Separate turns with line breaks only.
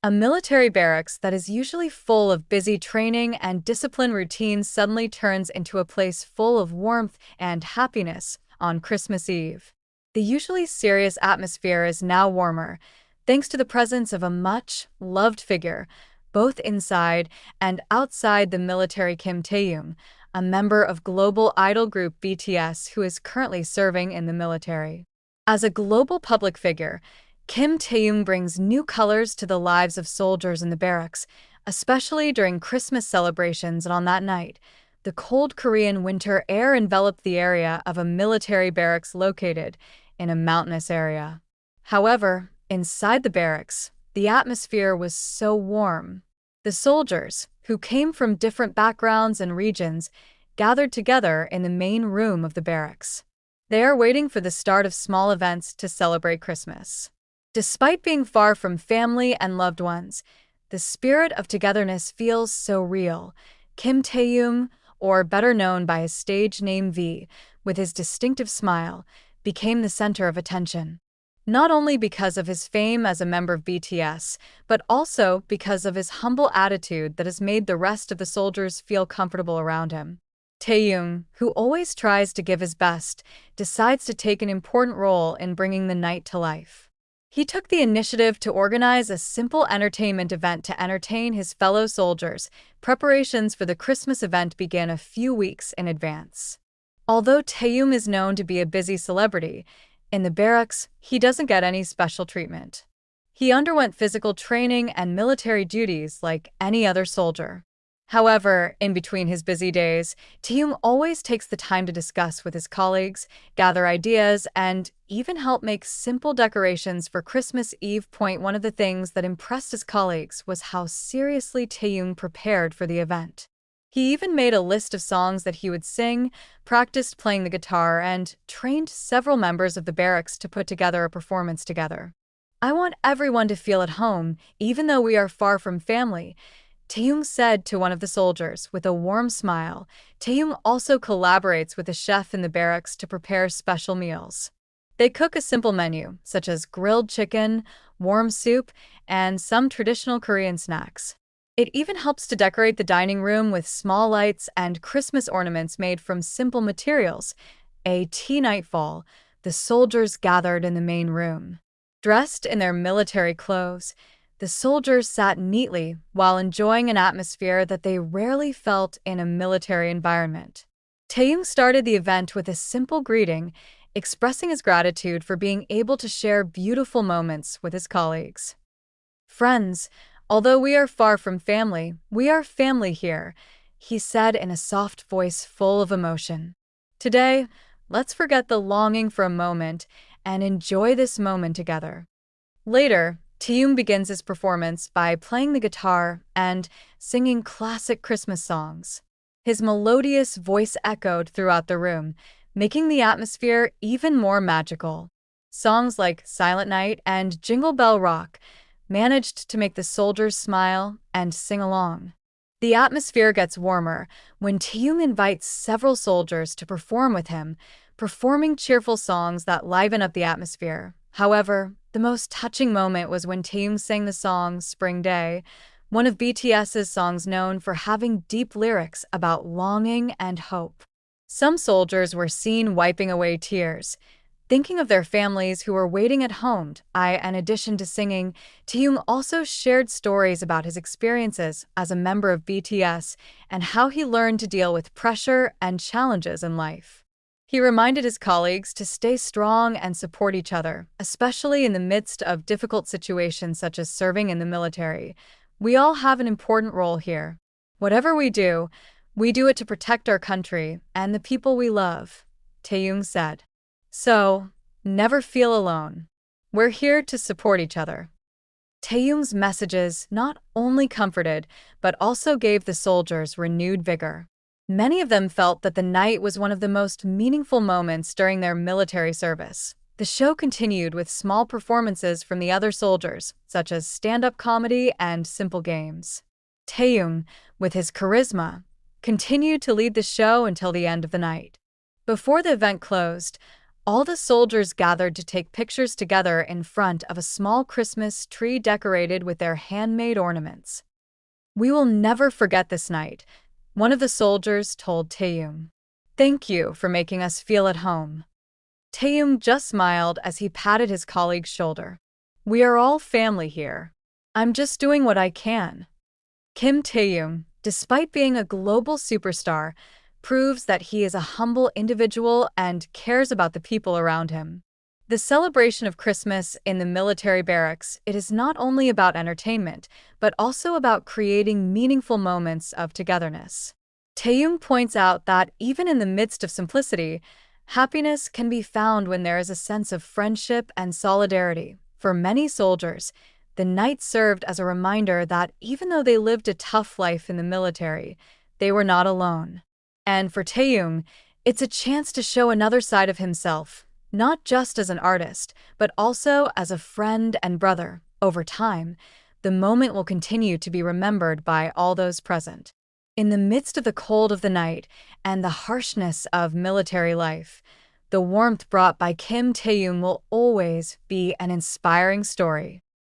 A military barracks that is usually full of busy training and discipline routines suddenly turns into a place full of warmth and happiness on Christmas Eve. The usually serious atmosphere is now warmer, thanks to the presence of a much-loved figure, both inside and outside the military. Kim Taehyung, a member of global idol group BTS who is currently serving in the military. As a global public figure, Kim Taehyung brings new colors to the lives of soldiers in the barracks, especially during Christmas celebrations. And on that night, the cold Korean winter air enveloped the area of a military barracks located in a mountainous area. However, inside the barracks, the atmosphere was so warm. The soldiers, who came from different backgrounds and regions, gathered together in the main room of the barracks. They are waiting for the start of small events to celebrate Christmas. Despite being far from family and loved ones, the spirit of togetherness feels so real. Kim Taehyung, or better known by his stage name V, with his distinctive smile, became the center of attention. Not only because of his fame as a member of BTS, but also because of his humble attitude that has made the rest of the soldiers feel comfortable around him. Taehyung, who always tries to give his best, decides to take an important role in bringing the night to life. He took the initiative to organize a simple entertainment event to entertain his fellow soldiers. Preparations for the Christmas event began a few weeks in advance. Although Taehyung is known to be a busy celebrity, in the barracks, he doesn't get any special treatment. He underwent physical training and military duties like any other soldier. However, in between his busy days, Taehyung always takes the time to discuss with his colleagues, gather ideas, and even help make simple decorations for Christmas Eve. One of the things that impressed his colleagues was how seriously Taehyung prepared for the event. He even made a list of songs that he would sing, practiced playing the guitar, and trained several members of the barracks to put together a performance together. "I want everyone to feel at home, even though we are far from family," Taehyung said to one of the soldiers with a warm smile. Taehyung also collaborates with a chef in the barracks to prepare special meals. They cook a simple menu, such as grilled chicken, warm soup, and some traditional Korean snacks. It even helps to decorate the dining room with small lights and Christmas ornaments made from simple materials. Nightfall, the soldiers gathered in the main room. Dressed in their military clothes, the soldiers sat neatly while enjoying an atmosphere that they rarely felt in a military environment. Taehyung started the event with a simple greeting, expressing his gratitude for being able to share beautiful moments with his colleagues. "Friends, although we are far from family, we are family here," he said in a soft voice full of emotion. "Today, let's forget the longing for a moment and enjoy this moment together." Later, Taehyung begins his performance by playing the guitar and singing classic Christmas songs. His melodious voice echoed throughout the room, making the atmosphere even more magical. Songs like Silent Night and Jingle Bell Rock managed to make the soldiers smile and sing along. The atmosphere gets warmer when Taehyung invites several soldiers to perform with him, performing cheerful songs that liven up the atmosphere. However, the most touching moment was when Taehyung sang the song Spring Day, one of BTS's songs known for having deep lyrics about longing and hope. Some soldiers were seen wiping away tears, thinking of their families who were waiting at home. In addition to singing, Taehyung also shared stories about his experiences as a member of BTS and how he learned to deal with pressure and challenges in life. He reminded his colleagues to stay strong and support each other, especially in the midst of difficult situations such as serving in the military. "We all have an important role here. Whatever we do it to protect our country and the people we love," Taehyung said. "So, never feel alone. We're here to support each other." Taehyung's messages not only comforted, but also gave the soldiers renewed vigor. Many of them felt that the night was one of the most meaningful moments during their military service. The show continued with small performances from the other soldiers, such as stand-up comedy and simple games. Taehyung, with his charisma, continued to lead the show until the end of the night. Before the event closed, All the soldiers gathered to take pictures together in front of a small Christmas tree decorated with their handmade ornaments. "We will never forget this night," one of the soldiers told Taehyung. "Thank you for making us feel at home." Taehyung just smiled as he patted his colleague's shoulder. "We are all family here. I'm just doing what I can." Kim Taehyung, despite being a global superstar, proves that he is a humble individual and cares about the people around him. The celebration of Christmas in the military barracks, it is not only about entertainment, but also about creating meaningful moments of togetherness. Taehyung points out that even in the midst of simplicity, happiness can be found when there is a sense of friendship and solidarity. For many soldiers, the night served as a reminder that even though they lived a tough life in the military, they were not alone. And for Taehyung, it's a chance to show another side of himself, not just as an artist, but also as a friend and brother. Over time, the moment will continue to be remembered by all those present. In the midst of the cold of the night and the harshness of military life, the warmth brought by Kim Taehyung will always be an inspiring story.